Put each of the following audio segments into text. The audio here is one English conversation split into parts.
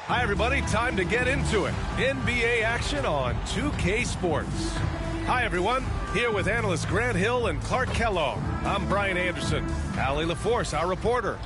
Hi, everybody. Time to get into it. NBA action on 2K Sports. Hi, everyone. Here with analysts Grant Hill and Clark Kellogg. I'm Brian Anderson. Allie LaForce, our reporter.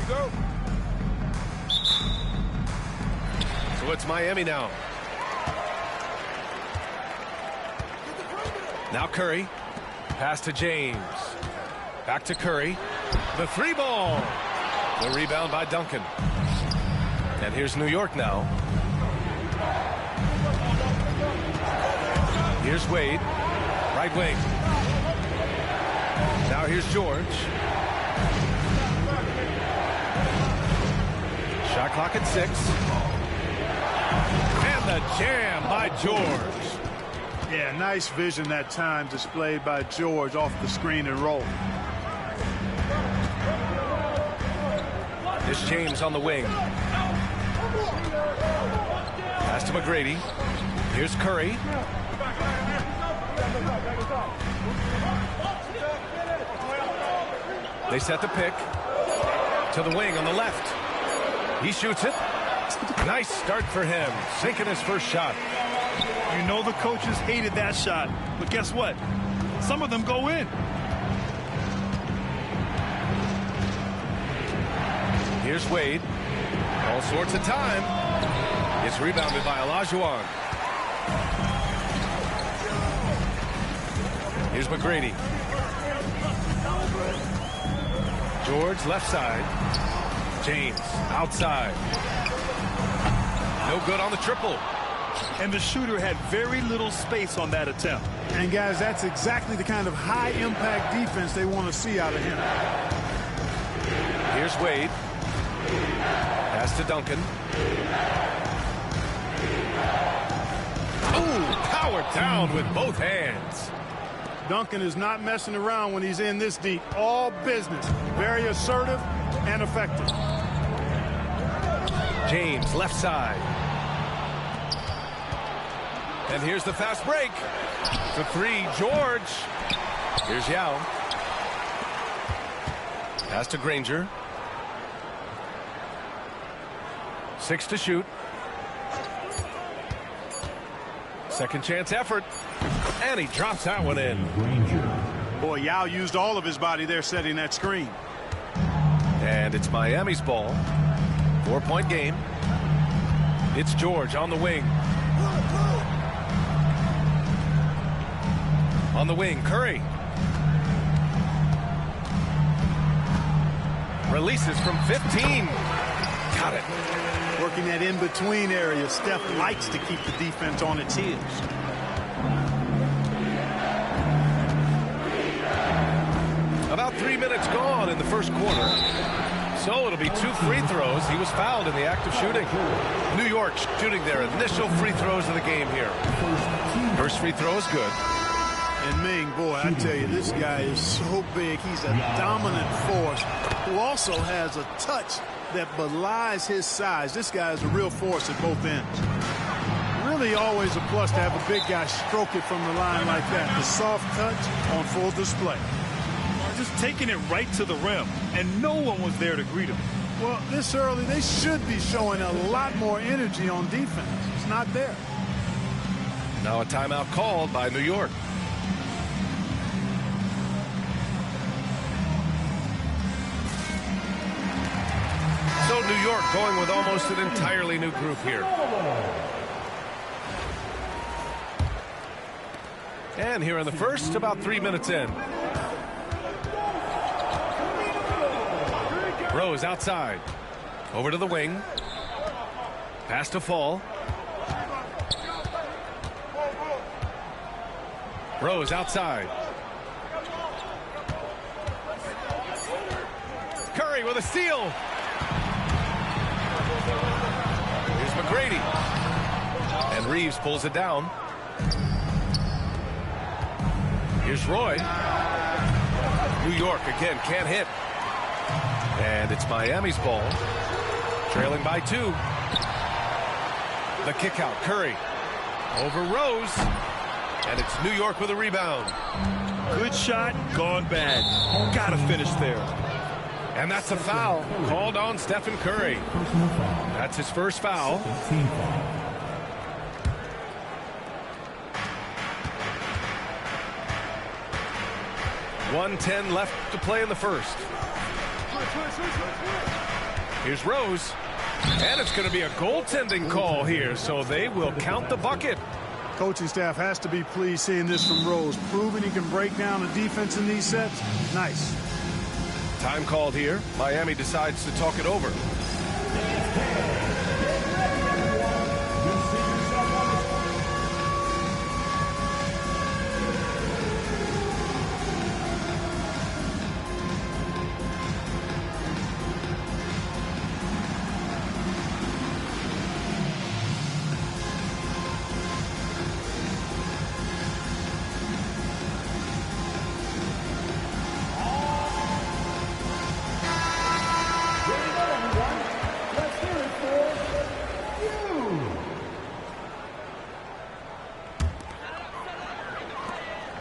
Go. So it's Miami now. Now Curry. Pass to James. Back to Curry. The three ball. The rebound by Duncan. And here's New York now. Here's Wade. Right wing. Now here's George. Shot clock at 6. And the jam by George. Yeah, nice vision that time displayed by George off the screen and roll. This James on the wing. Pass to McGrady. Here's Curry. They set the pick. To the wing on the left. He shoots it. Nice start for him. Sinking his first shot. You know the coaches hated that shot. But guess what? Some of them go in. Here's Wade. All sorts of time. It's rebounded by Olajuwon. Here's McGrady. George left side. James outside. No good on the triple. And the shooter had very little space on that attempt. And guys, that's exactly the kind of high impact defense they want to see out of him. Here's Wade. Pass to Duncan. Ooh, powered down with both hands. Duncan is not messing around when he's in this deep. All business. Very assertive and effective. James left side. And here's the fast break. The three, George. Here's Yao. Pass to Granger. 6 to shoot. Second chance effort. And he drops that one in. Boy, Yao used all of his body there setting that screen. And it's Miami's ball. 4-point game. It's George on the wing. On the wing, Curry. Releases from 15. Got it. Working that in-between area. Steph likes to keep the defense on its heels. About 3 minutes gone in the first quarter. So it'll be 2 free throws. He was fouled in the act of shooting. New York shooting their initial free throws of the game here. First free throw is good. And Ming, boy, I tell you, this guy is so big. He's a dominant force who also has a touch that belies his size. This guy is a real force at both ends. Really always a plus to have a big guy stroke it from the line like that. The soft touch on full display. Just taking it right to the rim, and no one was there to greet him. Well, this early, they should be showing a lot more energy on defense. It's not there. Now a timeout called by New York. So New York going with almost an entirely new group here. And here in the first, about 3 minutes in. Rose outside. Over to the wing. Pass to Fall. Rose outside. Curry with a steal. Here's McGrady. And Reeves pulls it down. Here's Roy. New York again can't hit. And it's Miami's ball. Trailing by 2. The kick out. Curry. Over Rose. And it's New York with a rebound. Good shot, gone bad. Gotta finish there. And that's a foul called on Stephen Curry. That's his first foul. 1:10 left to play in the first. Here's Rose. And it's going to be a goaltending call here, so they will count the bucket. Coaching staff has to be pleased seeing this from Rose. Proving he can break down the defense in these sets. Nice. Time called here. Miami decides to talk it over.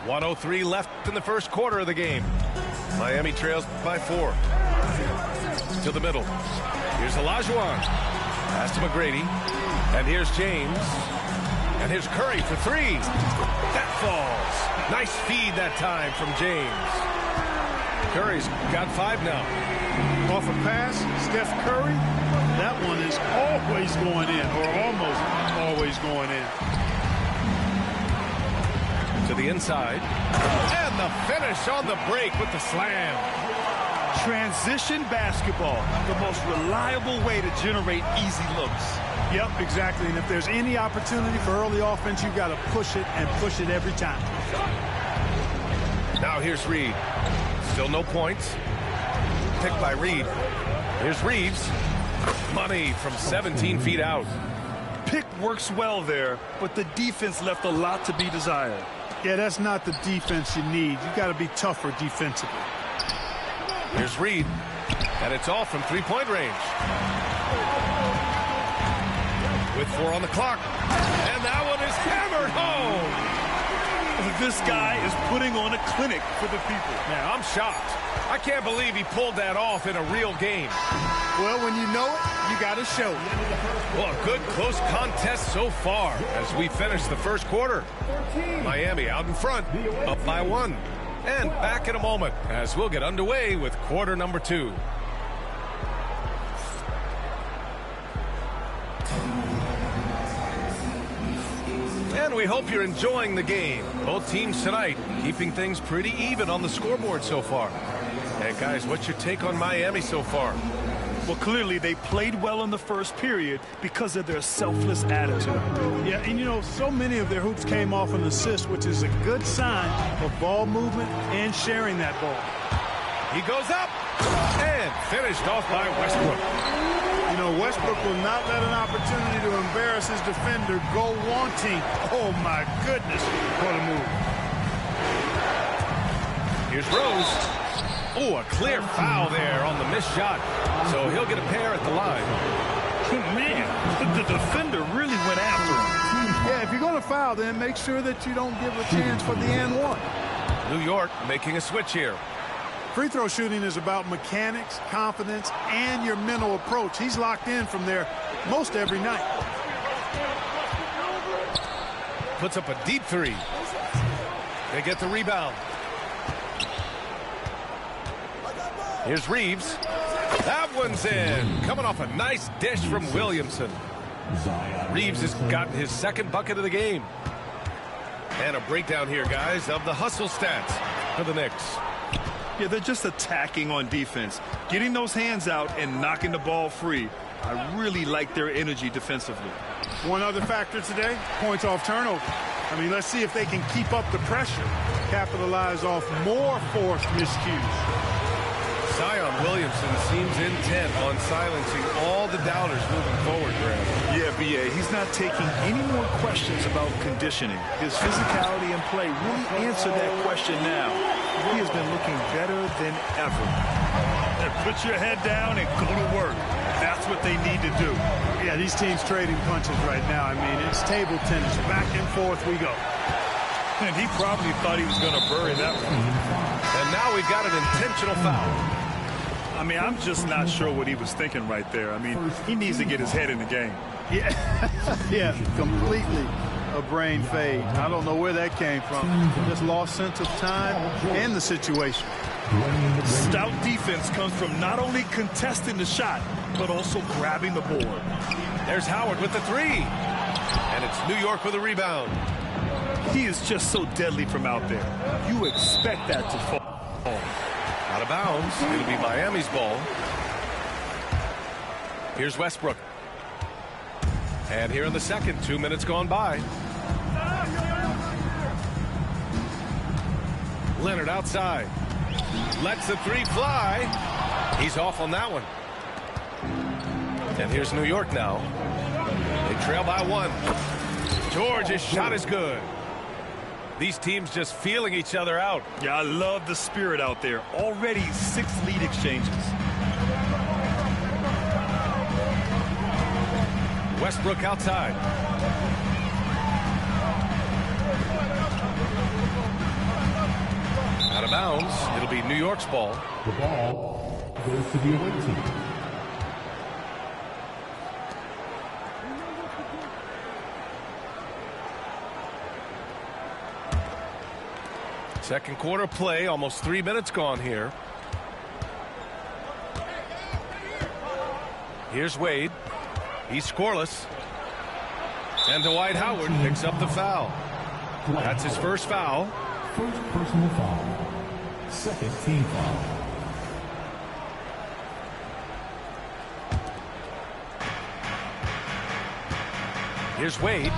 .103 left in the first quarter of the game. Miami trails by 4. To the middle. Here's Olajuwon. Pass to McGrady. And here's James. And here's Curry for 3. That falls. Nice feed that time from James. Curry's got 5 now. Off a pass, Steph Curry. That one is always going in, or almost always going in. To the inside. And the finish on the break with the slam. Transition basketball, the most reliable way to generate easy looks. Yep, exactly. And if there's any opportunity for early offense, you've got to push it and push it every time. Now here's Reed. Still no points. Picked by Reed. Here's Reeves. Money from 17 feet out. Pick works well there, but the defense left a lot to be desired. Yeah, that's not the defense you need. You got to be tougher defensively. Here's Reed. And it's off from 3-point range. With 4 on the clock. And that one is hammered home. This guy is putting on a clinic for the people. Man, I'm shocked. I can't believe he pulled that off in a real game. Well, when you know it, you got to show it. Well, a good close contest so far as we finish the first quarter. Miami out in front, up by 1. And back in a moment as we'll get underway with quarter number 2. And we hope you're enjoying the game. Both teams tonight keeping things pretty even on the scoreboard so far. And guys, what's your take on Miami so far? Well, clearly they played well in the first period because of their selfless attitude. Yeah, and you know, so many of their hoops came off an assist, which is a good sign of ball movement and sharing that ball. He goes up and finished off by Westbrook. You know, Westbrook will not let an opportunity to embarrass his defender go wanting. Oh, my goodness, what a move. Here's Rose. Oh, a clear foul there on the missed shot. So he'll get a pair at the line. Man, the defender really went after him. Yeah, if you're going to foul, then make sure that you don't give a chance for the and one. New York making a switch here. Free throw shooting is about mechanics, confidence, and your mental approach. He's locked in from there most every night. Puts up a deep 3. They get the rebound. Here's Reeves. That one's in. Coming off a nice dish from Williamson. Reeves has gotten his second bucket of the game. And a breakdown here, guys, of the hustle stats for the Knicks. Yeah, they're just attacking on defense, getting those hands out and knocking the ball free. I really like their energy defensively. One other factor today, points off turnover. I mean, let's see if they can keep up the pressure, capitalize off more forced miscues. Zion Williamson seems intent on silencing all the doubters moving forward, Graham. Yeah, B.A., he's not taking any more questions about conditioning. His physicality and play really answer that question now. He has been looking better than ever. And put your head down and go to work. That's what they need to do. Yeah, these teams trading punches right now. I mean, it's table tennis. Back and forth we go. And he probably thought he was going to bury that one. And now we've got an intentional foul. I mean, I'm just not sure what he was thinking right there. I mean, he needs to get his head in the game. Yeah, yeah, completely a brain fade. I don't know where that came from. Just lost sense of time and the situation. Stout defense comes from not only contesting the shot, but also grabbing the board. There's Howard with the three. And it's New York with a rebound. He is just so deadly from out there. You expect that to fall. Out of bounds. It'll be Miami's ball. Here's Westbrook. And here in the second, 2 minutes gone by. Leonard outside. Lets the three fly. He's off on that one. And here's New York now. They trail by one. George's shot is good. These teams just feeling each other out. Yeah, I love the spirit out there. Already 6 lead exchanges. Westbrook outside. Out of bounds. It'll be New York's ball. The ball goes to the away team. Second quarter play, almost 3 minutes gone here. Here's Wade. He's scoreless. And Dwight Howard picks up the foul. That's his first foul. First personal foul. Second team foul. Here's Wade.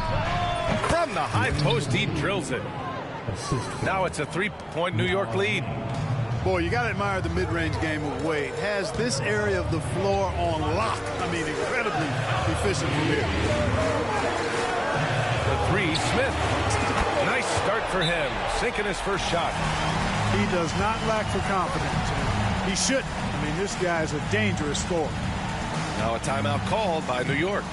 From the high post, he drills it. Now it's a 3-point New York lead. Boy, you got to admire the mid-range game of Wade. Has this area of the floor on lock. I mean, incredibly efficient from here. The three, Smith. Nice start for him. Sinking his first shot. He does not lack for confidence. He shouldn't. I mean, this guy's a dangerous scorer. Now a timeout called by New York.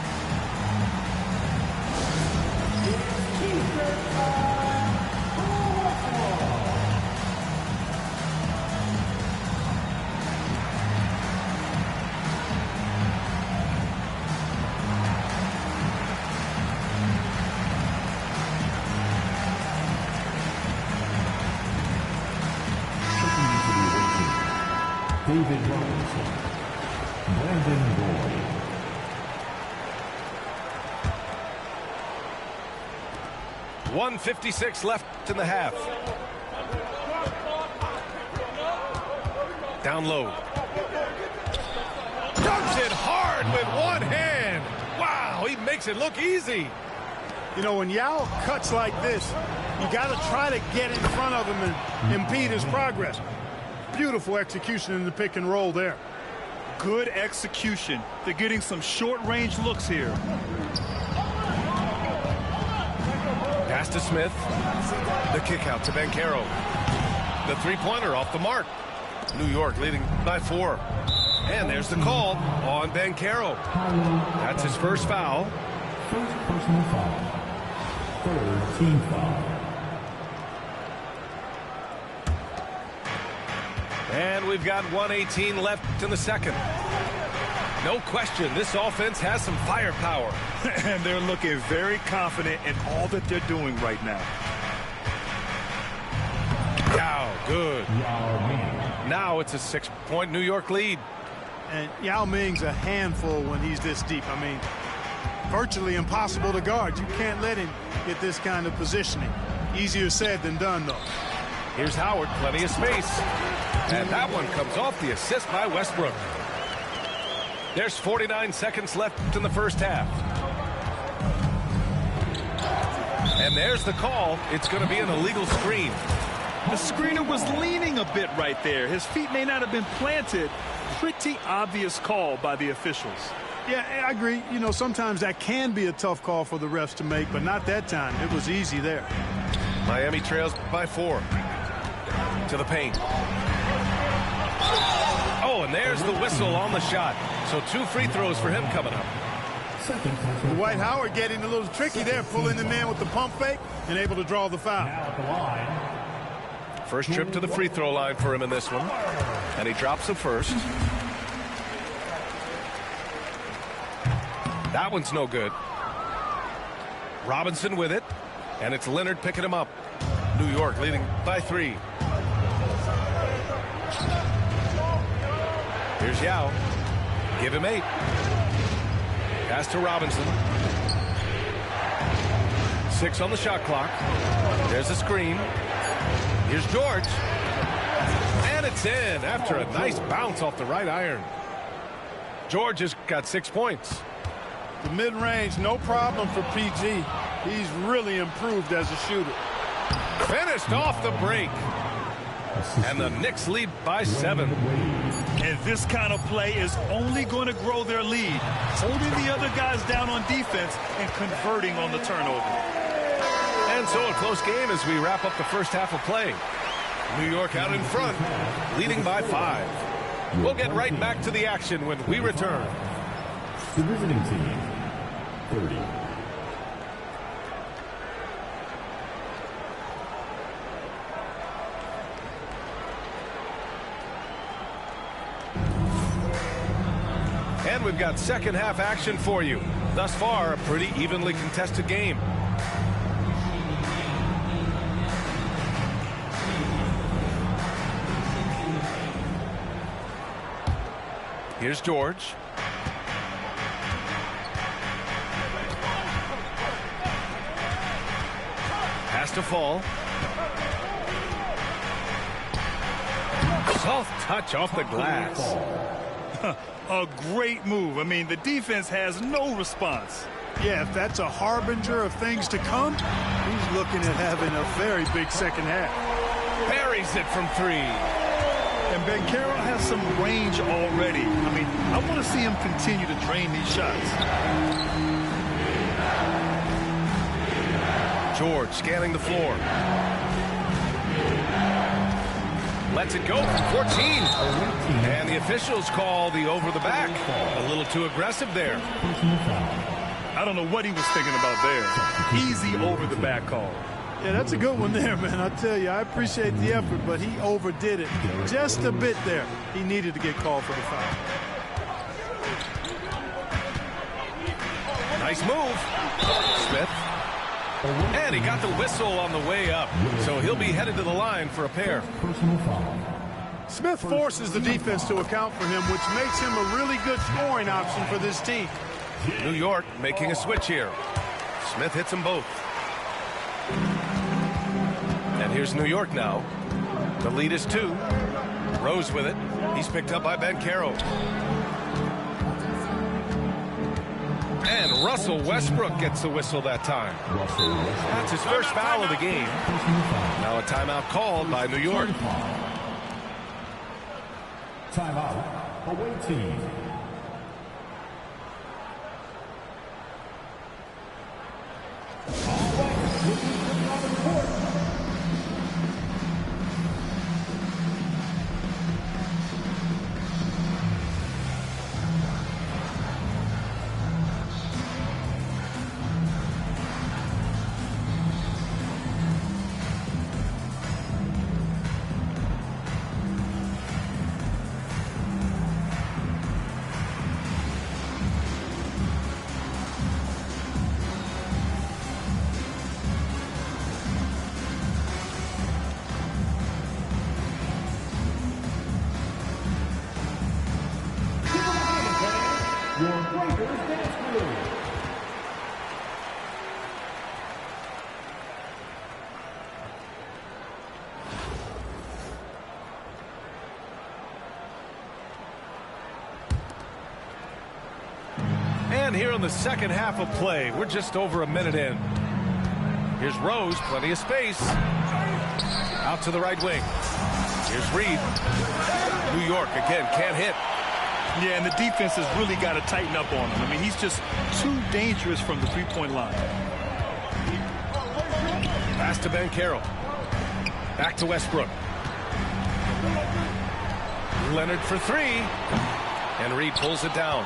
David Robinson, Brandon Boyd. .156 left in the half. Down low. Dumps it hard with one hand. Wow, he makes it look easy. You know, when Yao cuts like this, you got to try to get in front of him and impede his progress. Beautiful execution in the pick and roll there. Good execution. They're getting some short-range looks here. Pass to Smith. The kick out to Banchero. The three-pointer off the mark. New York leading by 4. And there's the call on Banchero. That's his first foul. First personal foul. Third team foul. And we've got 1:18 left in the second. No question, this offense has some firepower. And they're looking very confident in all that they're doing right now. Wow, good. Now it's a 6-point New York lead. And Yao Ming's a handful when he's this deep. I mean, virtually impossible to guard. You can't let him get this kind of positioning. Easier said than done, though. Here's Howard, plenty of space. And that one comes off the assist by Westbrook. There's 49 seconds left in the first half. And there's the call. It's going to be an illegal screen. The screener was leaning a bit right there. His feet may not have been planted. Pretty obvious call by the officials. Yeah, I agree. You know, sometimes that can be a tough call for the refs to make, but not that time. It was easy there. Miami trails by 4. To the paint. Oh, and there's the whistle on the shot. So 2 free throws for him coming up. Dwight Howard getting a little tricky there, pulling the man with the pump fake and able to draw the foul. First trip to the free throw line for him in this one. And he drops the first. That one's no good. Robinson with it. And it's Leonard picking him up. New York leading by 3. Here's Yao. Give him 8. Pass to Robinson. 6 on the shot clock. There's a screen. Here's George. And it's in after a nice bounce off the right iron. George has got 6 points. The mid-range, no problem for PG. He's really improved as a shooter. Finished off the break. And the Knicks lead by 7. And this kind of play is only going to grow their lead, holding the other guys down on defense and converting on the turnover. And so a close game as we wrap up the first half of play. New York out in front, leading by 5. We'll get right back to the action when we return. The visiting team, 30. And we've got second half action for you. Thus far, a pretty evenly contested game. Here's George. Has to fall. Soft touch off the glass. A great move. I mean, the defense has no response. Yeah, if that's a harbinger of things to come, he's looking at having a very big second half. Buries it from 3. And Banchero has some range already. I mean, I want to see him continue to drain these shots. George scanning the floor. Lets it go from 14. And the officials call the over the back. A little too aggressive there. I don't know what he was thinking about there. Easy over the back call. Yeah, that's a good one there, man. I tell you, I appreciate the effort, but he overdid it just a bit there. He needed to get called for the foul. Nice move. Smith. And he got the whistle on the way up. So he'll be headed to the line for a pair. Smith forces the defense to account for him, which makes him a really good scoring option for this team. New York making a switch here. Smith hits them both. And here's New York now. The lead is 2. Rose with it. He's picked up by Banchero. And Russell Westbrook gets the whistle that time. That's his first foul of the game. Now a timeout called by New York. Timeout, away team. All right, moving on the court. And here in the second half of play, we're just over a minute in. Here's Rose, plenty of space. Out to the right wing. Here's Reed. New York, again, can't hit. Yeah, and the defense has really got to tighten up on him. I mean, he's just too dangerous from the three-point line. Pass to Ben Carroll. Back to Westbrook. Leonard for three. And Reed pulls it down.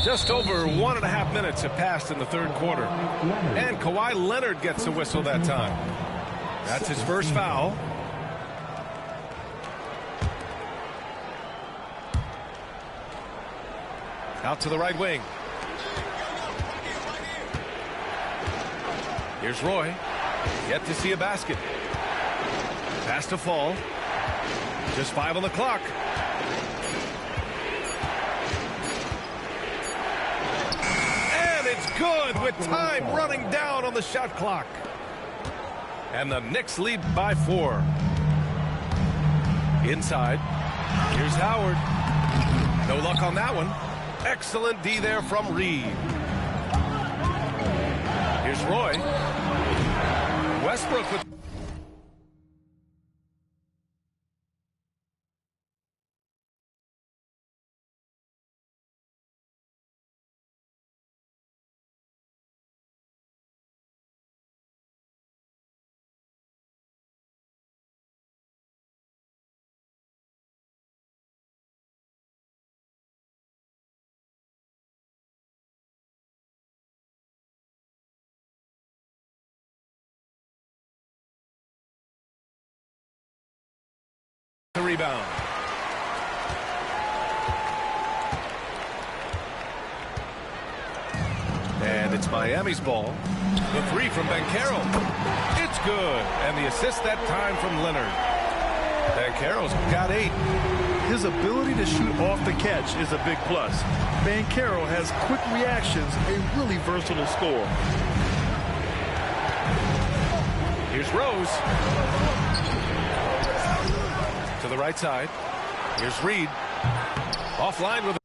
Just over 1.5 minutes have passed in the third quarter. And Kawhi Leonard gets a whistle that time. That's his first foul. Out to the right wing. Here's Roy. Yet to see a basket. Pass to Fall. Just 5 on the clock. And it's good with time running down on the shot clock. And the Knicks lead by 4. Inside. Here's Howard. No luck on that one. Excellent D there from Reed. Here's Roy. Westbrook with... the rebound. And it's Miami's ball. The three from Ben Carroll. It's good. And the assist that time from Leonard. Ben Carroll's got 8. His ability to shoot off the catch is a big plus. Ben Carroll has quick reactions, a really versatile scorer. Here's Rose. To the right side. Here's Reed. Offline with...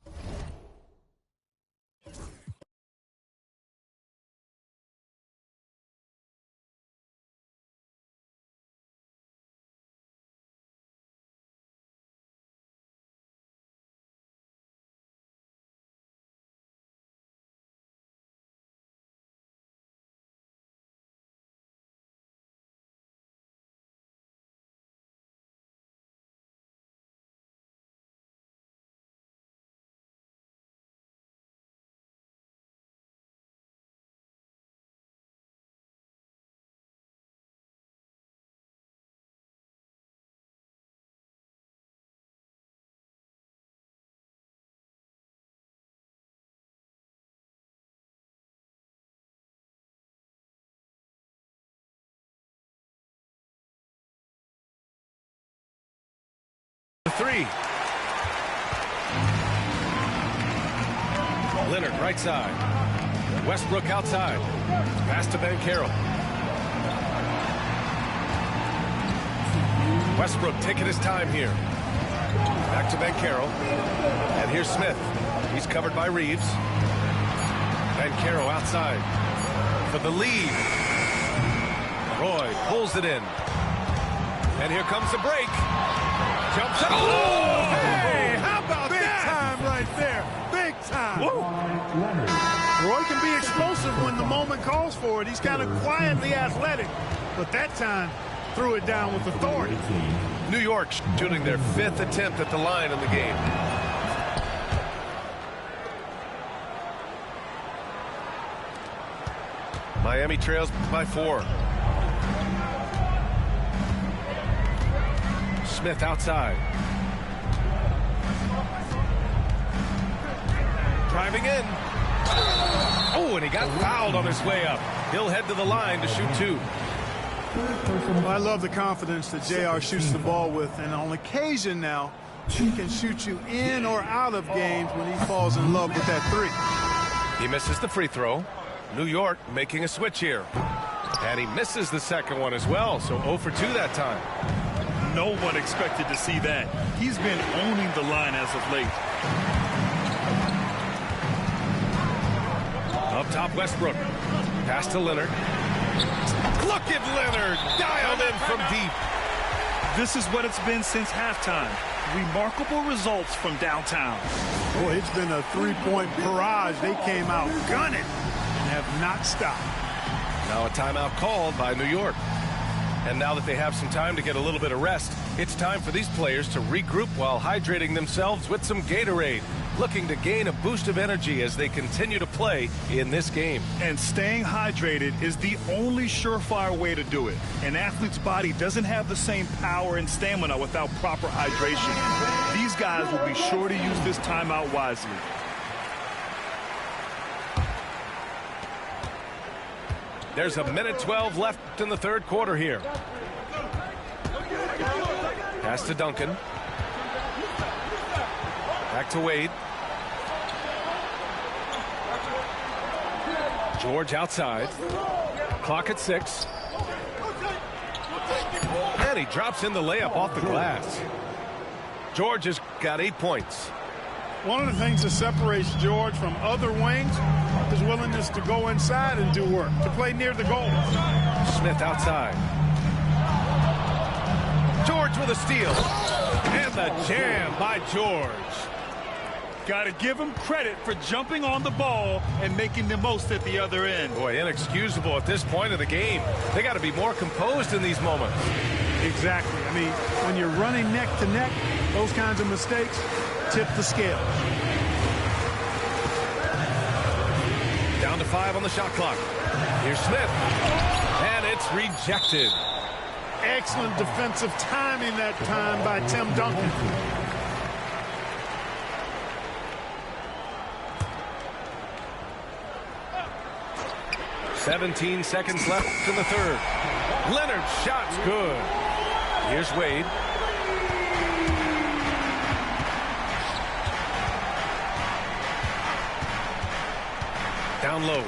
Three. Leonard right side. Westbrook outside. Pass to Ben Carroll. Westbrook taking his time here. Back to Ben Carroll. And here's Smith. He's covered by Reeves. Ben Carroll outside for the lead. Roy pulls it in. And here comes the break. Jumps up. Oh, hey, how about big that? Big time right there. Big time. Whoa. Roy can be explosive when the moment calls for it. He's kind of quietly athletic. But that time, threw it down with authority. New York shooting their 5th attempt at the line in the game. Miami trails by 4. Smith outside. Driving in. Oh, and he got fouled on his way up. He'll head to the line to shoot 2. Well, I love the confidence that JR shoots the ball with. And on occasion now, he can shoot you in or out of games when he falls in love with that 3. He misses the free throw. New York making a switch here. And he misses the second one as well. So 0 for 2 that time. No one expected to see that. He's been owning the line as of late. Up top, Westbrook. Pass to Leonard. Look at Leonard, dialed in from deep. This is what it's been since halftime. Remarkable results from downtown. Boy, it's been a three-point barrage. They came out gunning and have not stopped. Now a timeout called by New York. And now that they have some time to get a little bit of rest, it's time for these players to regroup while hydrating themselves with some Gatorade, looking to gain a boost of energy as they continue to play in this game. And staying hydrated is the only surefire way to do it. An athlete's body doesn't have the same power and stamina without proper hydration. These guys will be sure to use this timeout wisely. There's a minute 12 left in the third quarter here. Pass to Duncan. Back to Wade. George outside. Clock at 6. And he drops in the layup off the glass. George has got 8 points. One of the things that separates George from other wings is willingness to go inside and do work, to play near the goal. Smith outside. George with a steal. And the jam by George. Got to give him credit for jumping on the ball and making the most at the other end. Boy, inexcusable at this point of the game. They got to be more composed in these moments. Exactly. I mean, when you're running neck to neck, those kinds of mistakes tip the scale. Down to 5 on the shot clock. Here's Smith. And it's rejected. Excellent defensive timing that time by Tim Duncan. "17 seconds left in the third. Leonard's shot's good. Here's Wade. Down low.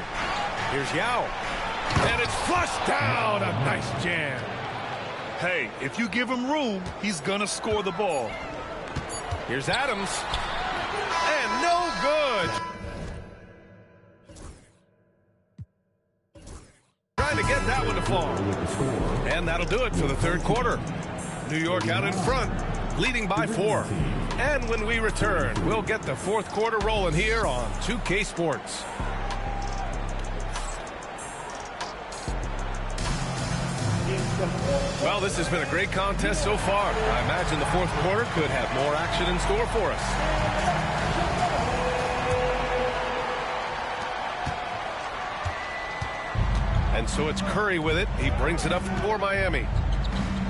Here's Yao. And it's flushed down. A nice jam. Hey, if you give him room, he's going to score the ball. Here's Adams. And no good. Trying to get that one to fall. And that'll do it for the third quarter. New York out in front, leading by 4. And when we return, we'll get the fourth quarter rolling here on 2K Sports. Well, this has been a great contest so far. I imagine the fourth quarter could have more action in store for us. And so it's Curry with it. He brings it up for Miami.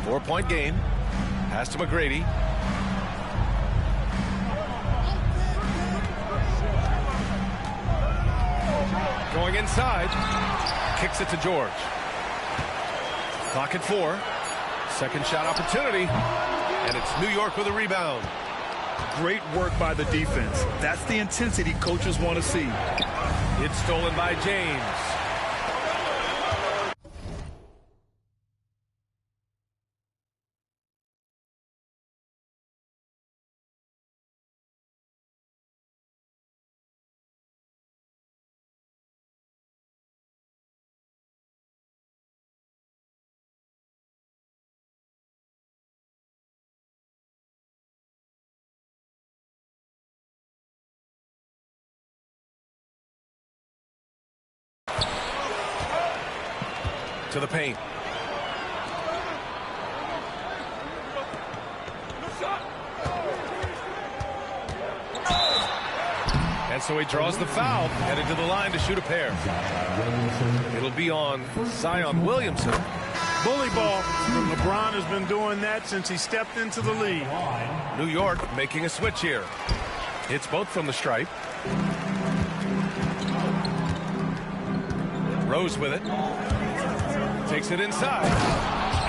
4-point game. Pass to McGrady. Going inside. Kicks it to George. Clock at 4. Second shot opportunity. And it's New York with a rebound. Great work by the defense. That's the intensity coaches want to see. It's stolen by James. To the paint. And so he draws the foul, headed to the line to shoot a pair. It'll be on Zion Williamson. Bully ball. LeBron has been doing that since he stepped into the league. New York making a switch here. Hits both from the stripe. Rose with it. Takes it inside.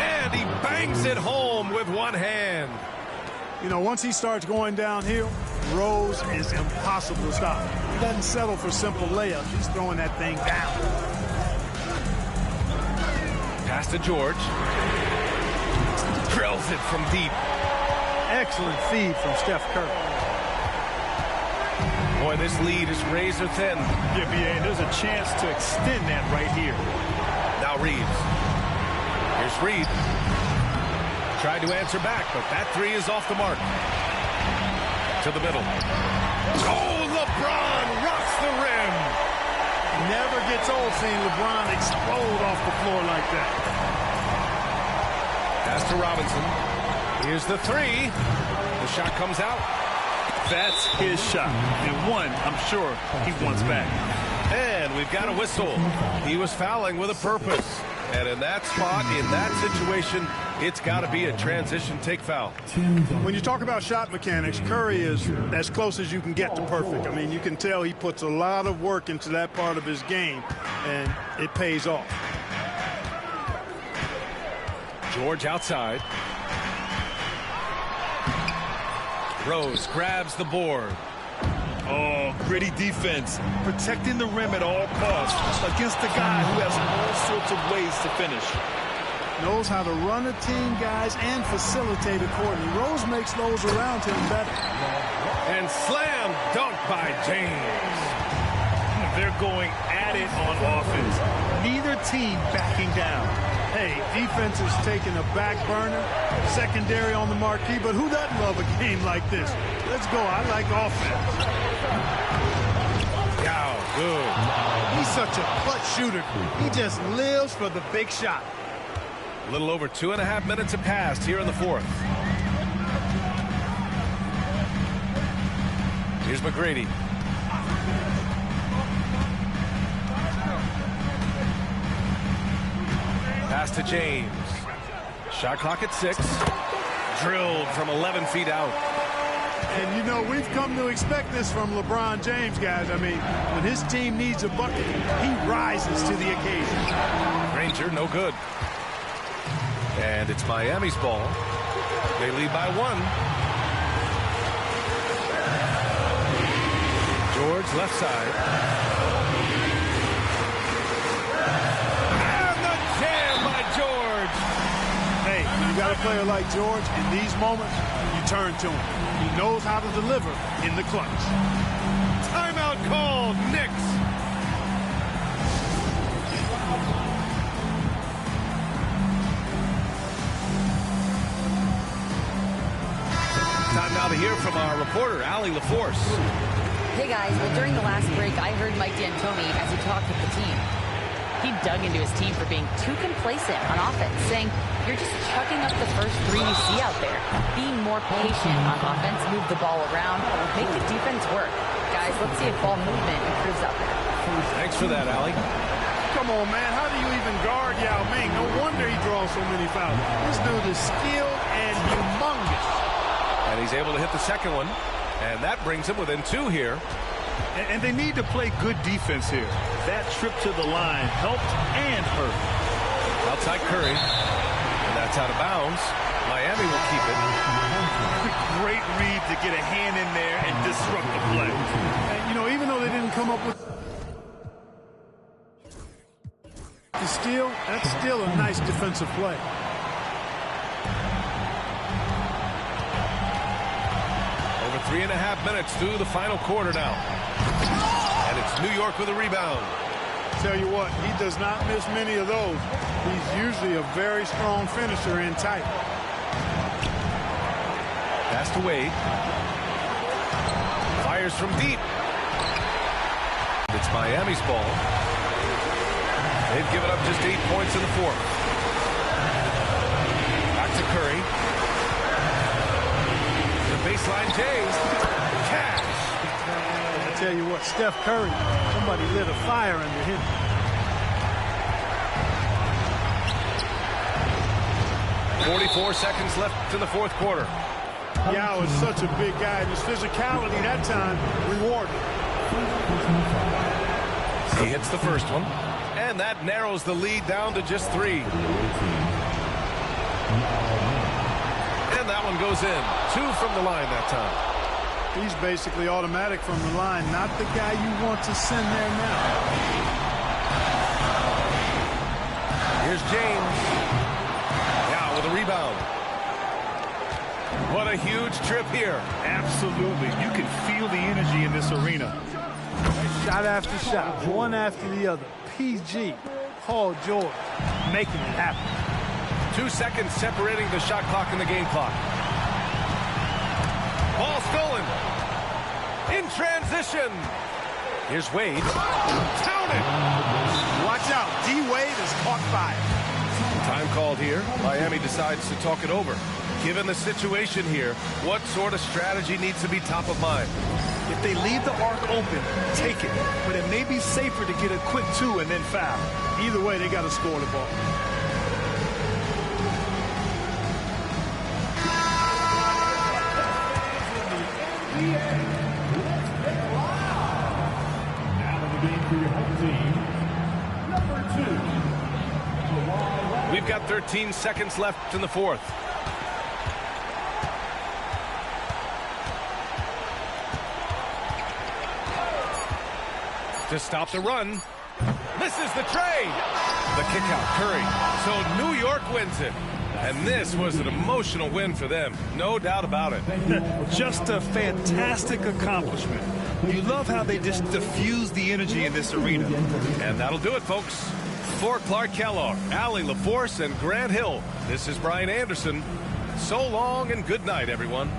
And he bangs it home with one hand. You know, once he starts going downhill, Rose is impossible to stop. He doesn't settle for simple layups. He's throwing that thing down. Pass to George. Drills it from deep. Excellent feed from Steph Curry. Boy, this lead is razor thin. Yeah, BA, and there's a chance to extend that right here. Now Reeves. Here's Reed. Tried to answer back, but that three is off the mark. To the middle. Oh, LeBron rocks the rim. Never gets old seeing LeBron explode off the floor like that. Pass to Robinson. Here's the three. The shot comes out. That's his shot. And one, I'm sure he wants back. And we've got a whistle. He was fouling with a purpose. And in that spot, in that situation, it's got to be a transition take foul. When you talk about shot mechanics, Curry is as close as you can get to perfect. I mean, you can tell he puts a lot of work into that part of his game, and it pays off. George outside. Rose grabs the board. Oh, gritty defense. Protecting the rim at all costs against a guy who has all sorts of ways to finish. Knows how to run a team, guys, and facilitate accordingly. Rose makes those around him better. And slam dunk by James. They're going at it on offense. Neither team backing down. Hey, defense is taking a back burner, secondary on the marquee, but who doesn't love a game like this? Let's go. I like offense. Wow, good. He's such a clutch shooter. He just lives for the big shot. A little over 2.5 minutes have passed here in the fourth. Here's McGrady. Pass to James. Shot clock at 6. Drilled from 11 feet out. And, you know, we've come to expect this from LeBron James, guys. I mean, when his team needs a bucket, he rises to the occasion. Granger, no good. And it's Miami's ball. They lead by 1. George, left side. And the jam by George. Hey, when you got a player like George, in these moments, you turn to him. He knows how to deliver in the clutch. Timeout called, Knicks. Time now to hear from our reporter, Allie LaForce. Hey guys, well during the last break, I heard Mike D'Antoni as he talked with the team. He dug into his team for being too complacent on offense, saying, you're just chucking up the first three you see out there. Being more patient on offense, move the ball around, make the defense work. Guys, let's see if ball movement improves out there. Thanks for that, Allie. Come on, man. How do you even guard Yao Ming? No wonder he draws so many fouls. This dude is skilled and humongous. And he's able to hit the second one. And that brings him within 2 here. And they need to play good defense here. That trip to the line helped and hurt. Outside Curry. And that's out of bounds. Miami will keep it. Great read to get a hand in there and disrupt the play. And, you know, even though they didn't come up with the steal, that's still a nice defensive play. Over 3.5 minutes through the final quarter now. And it's New York with a rebound. Tell you what, he does not miss many of those. He's usually a very strong finisher in tight. Pass to Wade. Fires from deep. It's Miami's ball. They've given up just 8 points in the fourth. Back to Curry. The baseline James. Cash. I tell you what, Steph Curry, somebody lit a fire under him. .44 seconds left in the fourth quarter. Yao is such a big guy, and his physicality that time rewarded. He hits the first one, and that narrows the lead down to just 3. And that one goes in. 2 from the line that time. He's basically automatic from the line, not the guy you want to send there now. Here's James. Now with a rebound. What a huge trip here. Absolutely. You can feel the energy in this arena. Shot after shot, one after the other. PG, Paul George, making it happen. 2 seconds separating the shot clock and the game clock. Ball stolen. In transition. Here's Wade. Count it. Watch out, D-Wade has caught fire. Time called here. Miami decides to talk it over. Given the situation here, what sort of strategy needs to be top of mind? If they leave the arc open, take it. But it may be safer to get a quick 2 and then foul. Either way, they got to score the ball. Now in the game for your home team, number 2. We've got 13 seconds left in the fourth. To stop the run. Misses the trade. The kick out, Curry. So New York wins it. And this was an emotional win for them. No doubt about it. Just a fantastic accomplishment. You love how they just diffuse the energy in this arena. And that'll do it, folks. For Clark Kellogg, Allie LaForce, and Grant Hill, this is Brian Anderson. So long and good night, everyone.